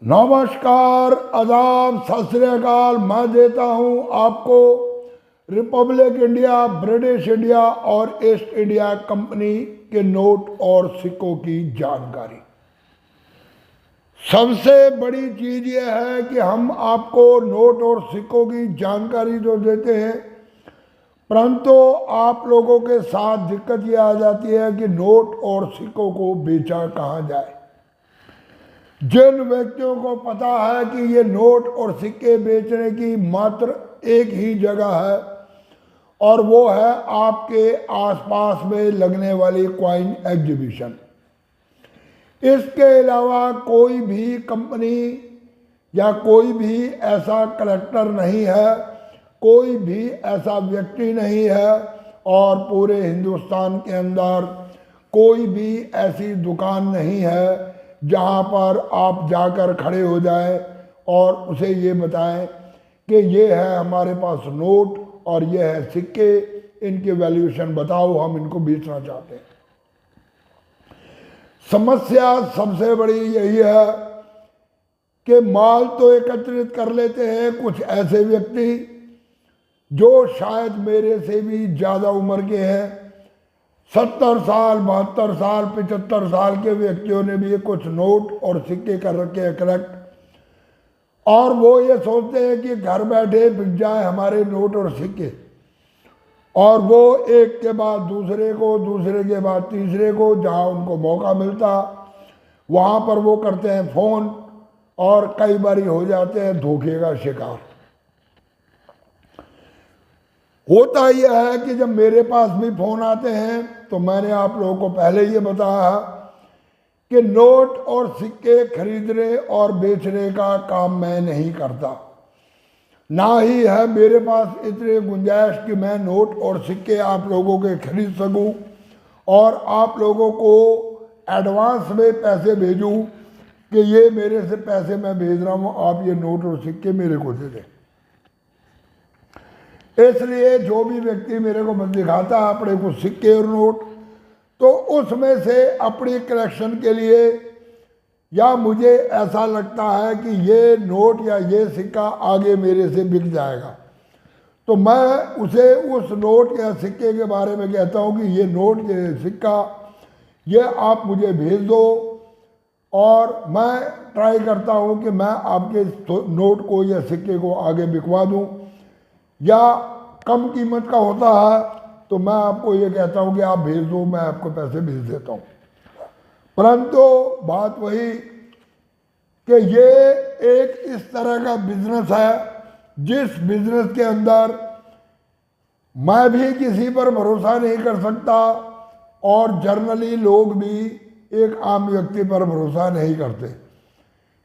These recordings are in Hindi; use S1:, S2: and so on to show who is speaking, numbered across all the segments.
S1: नमस्कार, आदाब, सत श्री अकाल। मैं देता हूं आपको रिपब्लिक इंडिया, ब्रिटिश इंडिया और ईस्ट इंडिया कंपनी के नोट और सिक्कों की जानकारी। सबसे बड़ी चीज यह है कि हम आपको नोट और सिक्कों की जानकारी तो देते हैं, परंतु आप लोगों के साथ दिक्कत यह आ जाती है कि नोट और सिक्कों को बेचा कहाँ जाए। जिन व्यक्तियों को पता है कि ये नोट और सिक्के बेचने की मात्र एक ही जगह है और वो है आपके आसपास में लगने वाली कॉइन एग्जीबिशन। इसके अलावा कोई भी कंपनी या कोई भी ऐसा कलेक्टर नहीं है, कोई भी ऐसा व्यक्ति नहीं है और पूरे हिंदुस्तान के अंदर कोई भी ऐसी दुकान नहीं है जहाँ पर आप जाकर खड़े हो जाएं और उसे ये बताएं कि ये है हमारे पास नोट और ये है सिक्के, इनके वैल्यूएशन बताओ, हम इनको बेचना चाहते हैं। समस्या सबसे बड़ी यही है कि माल तो एकत्रित कर लेते हैं कुछ ऐसे व्यक्ति जो शायद मेरे से भी ज़्यादा उम्र के हैं। 70 साल, 72 साल, 75 साल के व्यक्तियों ने भी कुछ नोट और सिक्के कर रखे हैं कलेक्ट, और वो ये सोचते हैं कि घर बैठे बिक जाए हमारे नोट और सिक्के, और वो एक के बाद दूसरे को, दूसरे के बाद तीसरे को, जहाँ उनको मौका मिलता वहाँ पर वो करते हैं फ़ोन और कई बारी हो जाते हैं धोखे का शिकार। होता यह है कि जब मेरे पास भी फ़ोन आते हैं तो मैंने आप लोगों को पहले ये बताया कि नोट और सिक्के खरीदने और बेचने का काम मैं नहीं करता, ना ही है मेरे पास इतने गुंजाइश कि मैं नोट और सिक्के आप लोगों के खरीद सकूं और आप लोगों को एडवांस में पैसे भेजूं कि ये मेरे से पैसे मैं भेज रहा हूं, आप ये नोट और सिक्के मेरे को दे दें। इसलिए जो भी व्यक्ति मेरे को दिखाता है अपने को सिक्के और नोट, तो उसमें से अपनी कलेक्शन के लिए या मुझे ऐसा लगता है कि ये नोट या ये सिक्का आगे मेरे से बिक जाएगा, तो मैं उसे उस नोट या सिक्के के बारे में कहता हूँ कि ये नोट, ये सिक्का, ये आप मुझे भेज दो, और मैं ट्राई करता हूँ कि मैं आपके नोट को या सिक्के को आगे बिकवा दूँ, या कम कीमत का होता है तो मैं आपको ये कहता हूँ कि आप भेज दो, मैं आपको पैसे भेज देता हूँ। परंतु बात वही कि ये एक इस तरह का बिजनेस है जिस बिजनेस के अंदर मैं भी किसी पर भरोसा नहीं कर सकता और जनरली लोग भी एक आम व्यक्ति पर भरोसा नहीं करते,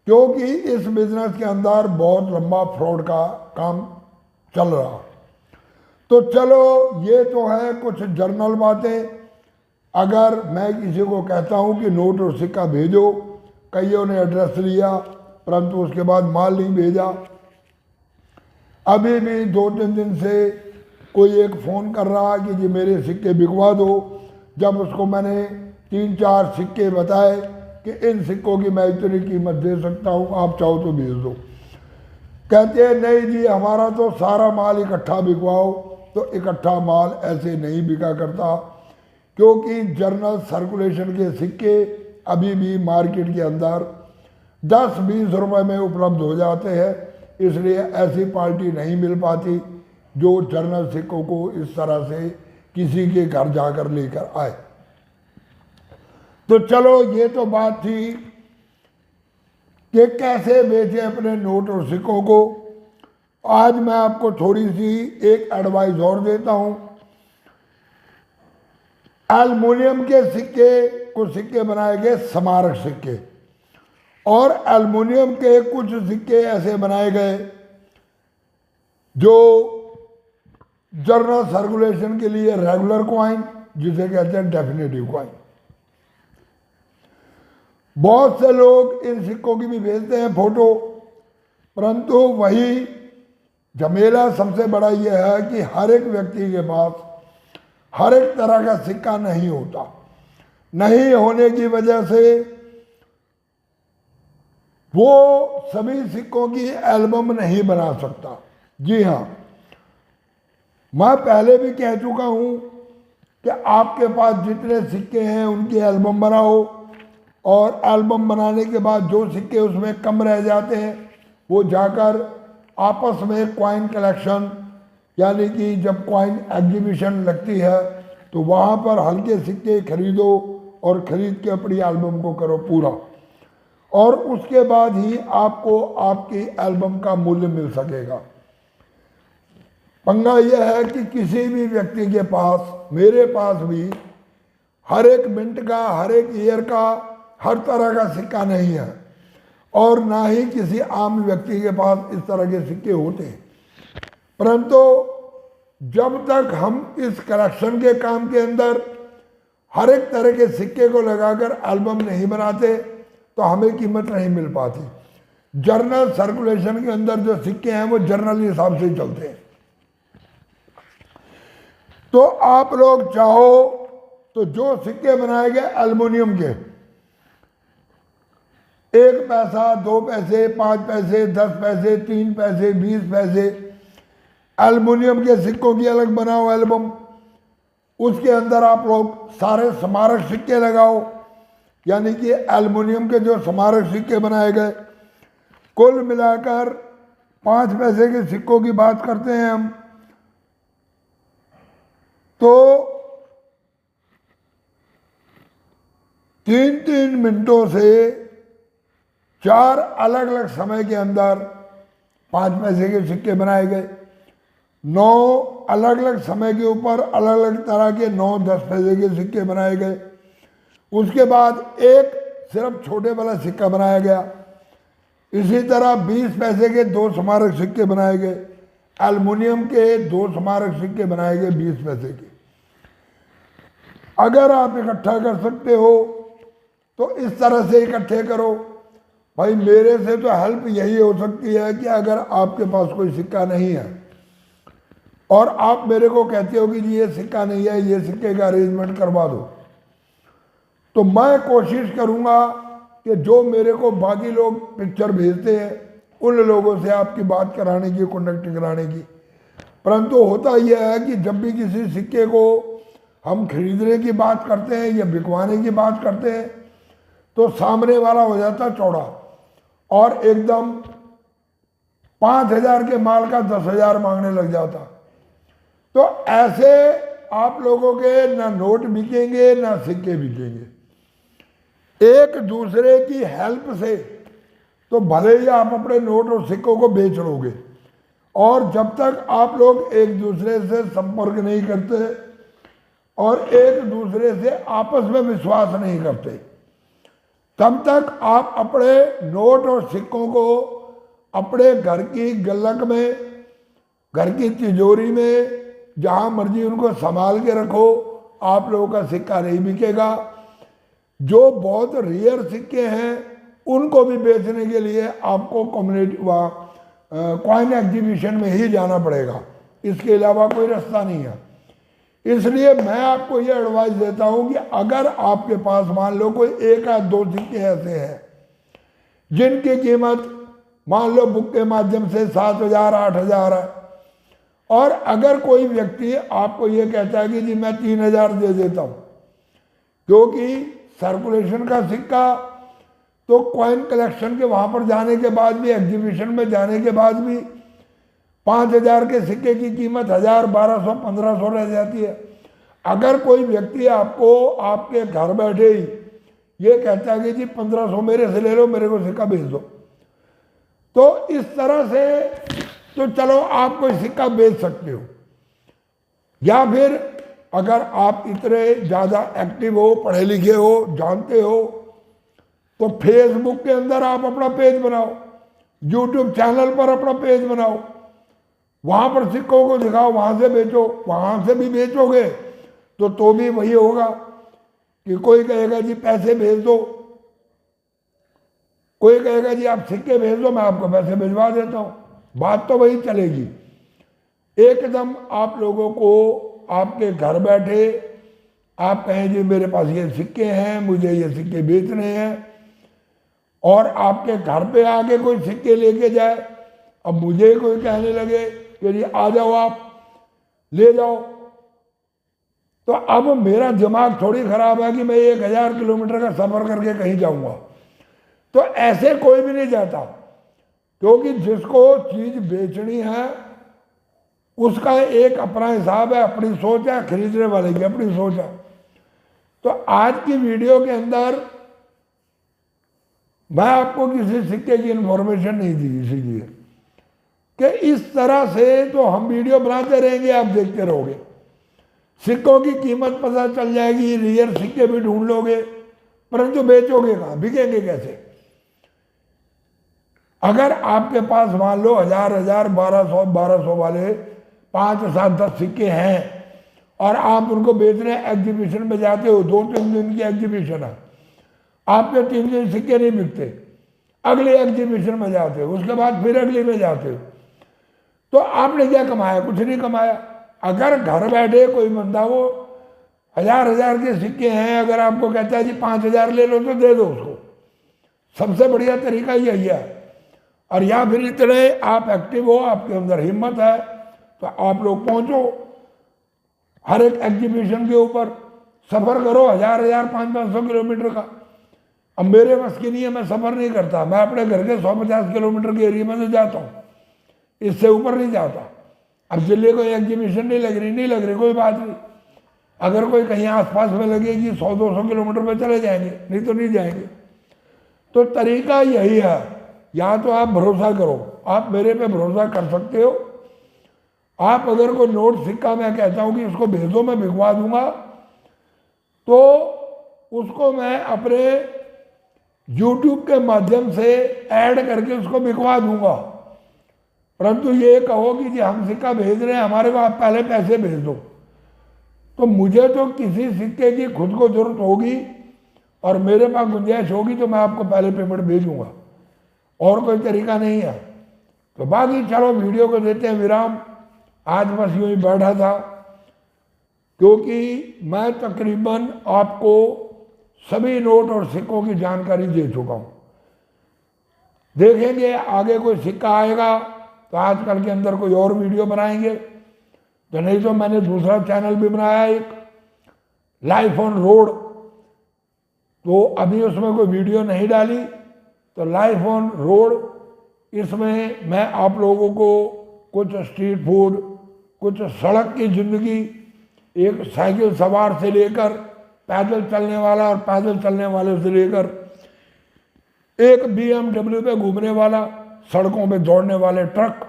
S1: क्योंकि इस बिजनेस के अंदर बहुत लंबा फ्रॉड का काम चल रहा। तो चलो, ये तो है कुछ जर्नल बातें। अगर मैं किसी को कहता हूँ कि नोट और सिक्का भेजो, कईयों ने एड्रेस लिया परंतु उसके बाद माल नहीं भेजा। अभी भी 2-3 दिन से कोई एक फ़ोन कर रहा है कि जी मेरे सिक्के बिकवा दो। जब उसको मैंने 3-4 सिक्के बताए कि इन सिक्कों की मैं इतनी कीमत दे सकता हूँ, आप चाहो तो भेज दो, कहते हैं नहीं जी हमारा तो सारा माल इकट्ठा बिकवाओ। तो इकट्ठा माल ऐसे नहीं बिका करता, क्योंकि जर्नल सर्कुलेशन के सिक्के अभी भी मार्केट के अंदर 10-20 रुपए में उपलब्ध हो जाते हैं, इसलिए ऐसी पार्टी नहीं मिल पाती जो जर्नल सिक्कों को इस तरह से किसी के घर जाकर लेकर आए। तो चलो, ये तो बात थी कि कैसे बेचे अपने नोट और सिक्कों को। आज मैं आपको थोड़ी सी एक एडवाइस और देता हूं। एल्युमिनियम के सिक्के बनाए गए स्मारक सिक्के, और एल्युमिनियम के कुछ सिक्के ऐसे बनाए गए जो जर्नल सर्कुलेशन के लिए रेगुलर कॉइन, जिसे कहते हैं डेफिनेटिव कॉइन। बहुत से लोग इन सिक्कों की भी भेजते हैं फोटो, परंतु वही झमेला सबसे बड़ा यह है कि हर एक व्यक्ति के पास हर एक तरह का सिक्का नहीं होता। नहीं होने की वजह से वो सभी सिक्कों की एल्बम नहीं बना सकता। जी हाँ, मैं पहले भी कह चुका हूँ कि आपके पास जितने सिक्के हैं उनकी एल्बम बनाओ, और एल्बम बनाने के बाद जो सिक्के उसमें कम रह जाते हैं वो जाकर आपस में कॉइन कलेक्शन, यानी कि जब कॉइन एग्जीबिशन लगती है तो वहाँ पर हल्के सिक्के खरीदो और ख़रीद के अपनी एल्बम को करो पूरा, और उसके बाद ही आपको आपकी एल्बम का मूल्य मिल सकेगा। पंगा यह है कि किसी भी व्यक्ति के पास, मेरे पास भी हर एक मिनट का, हर एक ईयर का, हर तरह का सिक्का नहीं है, और ना ही किसी आम व्यक्ति के पास इस तरह के सिक्के होते हैं। परंतु जब तक हम इस कलेक्शन के काम के अंदर हर एक तरह के सिक्के को लगाकर एल्बम नहीं बनाते तो हमें कीमत नहीं मिल पाती। जर्नल सर्कुलेशन के अंदर जो सिक्के हैं वो जर्नल हिसाब से चलते हैं। तो आप लोग चाहो तो जो सिक्के बनाए गए एल्युमिनियम के, 1 पैसा, 2 पैसे, 5 पैसे, 10 पैसे, 3 पैसे, 20 पैसे, एल्युमिनियम के सिक्कों की अलग बनाओ एल्बम। उसके अंदर आप लोग सारे स्मारक सिक्के लगाओ, यानी कि एल्युमिनियम के जो स्मारक सिक्के बनाए गए, कुल मिलाकर 5 पैसे के सिक्कों की बात करते हैं हम, तो 3-3 मिनटों से 4 अलग अलग समय के अंदर 5 पैसे के सिक्के बनाए गए। 9 अलग अलग समय के ऊपर अलग अलग तरह के 9-10 पैसे के सिक्के बनाए गए। उसके बाद एक सिर्फ छोटे वाला सिक्का बनाया गया। इसी तरह 20 पैसे के 2 स्मारक सिक्के बनाए गए, एल्युमिनियम के 2 स्मारक सिक्के बनाए गए 20 पैसे के। अगर आप इकट्ठा कर सकते हो तो इस तरह से इकट्ठे करो। भाई मेरे से तो हेल्प यही हो सकती है कि अगर आपके पास कोई सिक्का नहीं है और आप मेरे को कहते हो कि जी ये सिक्का नहीं है, ये सिक्के का अरेंजमेंट करवा दो, तो मैं कोशिश करूँगा कि जो मेरे को बाकी लोग पिक्चर भेजते हैं उन लोगों से आपकी बात कराने की, कॉन्टेक्ट कराने की। परंतु होता यह है कि जब भी किसी सिक्के को हम खरीदने की बात करते हैं या बिकवाने की बात करते हैं तो सामने वाला हो जाता चौड़ा और एकदम 5,000 के माल का 10,000 मांगने लग जाता। तो ऐसे आप लोगों के ना नोट बिकेंगे ना सिक्के बिकेंगे। एक दूसरे की हेल्प से तो भले ही आप अपने नोट और सिक्कों को बेच लोगे, और जब तक आप लोग एक दूसरे से संपर्क नहीं करते और एक दूसरे से आपस में विश्वास नहीं करते, तब तक आप अपने नोट और सिक्कों को अपने घर की गुल्लक में, घर की तिजोरी में, जहाँ मर्जी उनको संभाल के रखो, आप लोगों का सिक्का नहीं बिकेगा। जो बहुत रेयर सिक्के हैं उनको भी बेचने के लिए आपको कम्युनिटी व कॉइन एग्जीबिशन में ही जाना पड़ेगा, इसके अलावा कोई रास्ता नहीं है। इसलिए मैं आपको ये एडवाइस देता हूँ कि अगर आपके पास मान लो कोई 1 या 2 सिक्के ऐसे हैं जिनकी कीमत मान लो बुक के माध्यम से 7,000 8,000 है, और अगर कोई व्यक्ति आपको ये कहता है कि जी मैं 3,000 दे देता हूँ, क्योंकि सर्कुलेशन का सिक्का तो कॉइन कलेक्शन के वहाँ पर जाने के बाद भी, एग्जीबिशन में जाने के बाद भी 5,000 के सिक्के की कीमत 1,000 1,200 1,500 रह जाती है। अगर कोई व्यक्ति आपको आपके घर बैठे ही ये कहता है कि जी 1,500 मेरे से ले लो, मेरे को सिक्का भेज दो, तो इस तरह से तो चलो आप कोई सिक्का बेच सकते हो। या फिर अगर आप इतने ज़्यादा एक्टिव हो, पढ़े लिखे हो, जानते हो, तो फेसबुक के अंदर आप अपना पेज बनाओ, यूट्यूब चैनल पर अपना पेज बनाओ, वहाँ पर सिक्कों को दिखाओ, वहाँ से बेचो। वहाँ से भी बेचोगे तो भी वही होगा कि कोई कहेगा जी पैसे भेज दो, कोई कहेगा जी आप सिक्के भेज दो, मैं आपको पैसे भिजवा देता हूँ, बात तो वही चलेगी। एकदम आप लोगों को आपके घर बैठे आप कहें जी मेरे पास ये सिक्के हैं, मुझे ये सिक्के बेचने हैं, और आपके घर पे आके कोई सिक्के लेके जाए, अब मुझे कोई कहने लगे कि जी आ जाओ आप ले जाओ, तो अब मेरा दिमाग थोड़ी खराब है कि मैं 1000 किलोमीटर का सफर करके कहीं जाऊंगा। तो ऐसे कोई भी नहीं जाता, क्योंकि जिसको चीज बेचनी है उसका एक अपना हिसाब है, अपनी सोच है, खरीदने वाले की अपनी सोच है। तो आज की वीडियो के अंदर मैं आपको किसी सिक्के की इंफॉर्मेशन नहीं दी, इसीलिए कि इस तरह से तो हम वीडियो बनाते रहेंगे, आप देखते रहोगे, सिक्कों की कीमत पता चल जाएगी, रियल सिक्के भी ढूंढ लोगे, परंतु बेचोगे कहाँ, बिकेंगे कैसे? अगर आपके पास मान लो 1000 1200 वाले 5 7 10 सिक्के हैं और आप उनको बेचने एग्जीबिशन में जाते हो, 2-3 दिन की एग्जीबिशन है, आपके 3 दिन सिक्के नहीं बिकते, अगले एग्जीबिशन में जाते हो, उसके बाद फिर अगले में जाते हो, तो आपने क्या कमाया? कुछ नहीं कमाया। अगर घर बैठे कोई बंदा वो 1000 के सिक्के हैं, अगर आपको कहता है जी 5000 ले लो, तो दे दो उसको, सबसे बढ़िया तरीका यही है। और या फिर इतने आप एक्टिव हो, आपके अंदर हिम्मत है, तो आप लोग पहुंचो हर एक एग्जीबिशन के ऊपर, सफर करो 1000 500 किलोमीटर का। अब मेरे बस की नहीं है, मैं सफर नहीं करता, मैं अपने घर के 150 किलोमीटर के एरिया में तो जाता हूँ, इससे ऊपर नहीं जाता। अब जिले कोई एग्जीबिशन नहीं लग रही कोई बात नहीं, अगर कोई कहीं आसपास में लगेगी 100-200 किलोमीटर में चले जाएंगे, नहीं तो नहीं जाएंगे। तो तरीका यही है, या तो आप भरोसा करो, आप मेरे पे भरोसा कर सकते हो। आप अगर कोई नोट सिक्का मैं कहता हूँ कि उसको भेज दो, मैं भिजवा दूंगा, तो उसको मैं अपने YouTube के माध्यम से ऐड करके उसको बिकवा दूंगा। परंतु ये कहो कि जी हम सिक्का भेज रहे हैं, हमारे को आप पहले पैसे भेज दो, तो मुझे तो किसी सिक्के की खुद को जरूरत होगी और मेरे पास गुंजाइश होगी तो मैं आपको पहले पेमेंट भेजूंगा, और कोई तरीका नहीं है। तो बाकी चलो वीडियो को देते हैं विराम। आज बस यूं ही बैठा था, क्योंकि मैं तकरीबन आपको सभी नोट और सिक्कों की जानकारी दे चुका हूं। देखेंगे आगे कोई सिक्का आएगा तो आजकल के अंदर कोई और वीडियो बनाएंगे, तो नहीं तो मैंने दूसरा चैनल भी बनाया एक लाइफ ऑन रोड, तो अभी उसमें कोई वीडियो नहीं डाली, तो लाइफ ऑन रोड, इसमें मैं आप लोगों को कुछ स्ट्रीट फूड, कुछ सड़क की जिंदगी, एक साइकिल सवार से लेकर पैदल चलने वाला और पैदल चलने वाले से लेकर एक BMW पे घूमने वाला, सड़कों पे दौड़ने वाले ट्रक,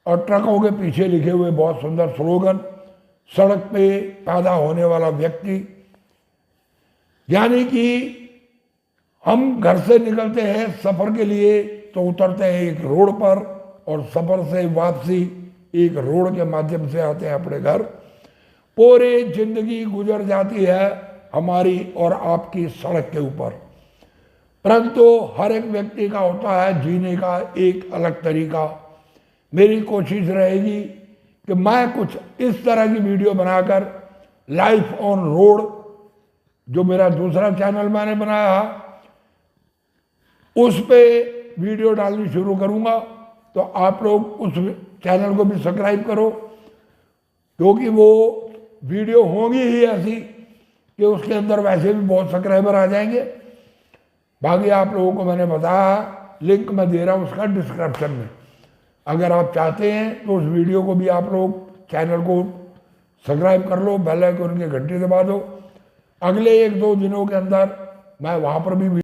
S1: और ट्रकों के पीछे लिखे हुए बहुत सुंदर स्लोगन, सड़क पे पैदा होने वाला व्यक्ति। यानी कि हम घर से निकलते हैं सफर के लिए, तो उतरते हैं एक रोड पर, और सफर से वापसी एक रोड के माध्यम से आते हैं अपने घर। पूरी जिंदगी गुजर जाती है हमारी और आपकी सड़क के ऊपर, परंतु हर एक व्यक्ति का होता है जीने का एक अलग तरीका। मेरी कोशिश रहेगी कि मैं कुछ इस तरह की वीडियो बनाकर लाइफ ऑन रोड, जो मेरा दूसरा चैनल मैंने बनाया है, उस पे वीडियो डालनी शुरू करूंगा। तो आप लोग उस चैनल को भी सब्सक्राइब करो, क्योंकि वो वीडियो होंगी ही ऐसी कि उसके अंदर वैसे भी बहुत सब्सक्राइबर आ जाएंगे। बाकी आप लोगों को मैंने बताया, लिंक मैं दे रहा हूँ उसका डिस्क्रिप्शन में, अगर आप चाहते हैं तो उस वीडियो को भी आप लोग चैनल को सब्सक्राइब कर लो, बेल आइकन की घंटी दबा दो। अगले 1-2 दिनों के अंदर मैं वहाँ पर भी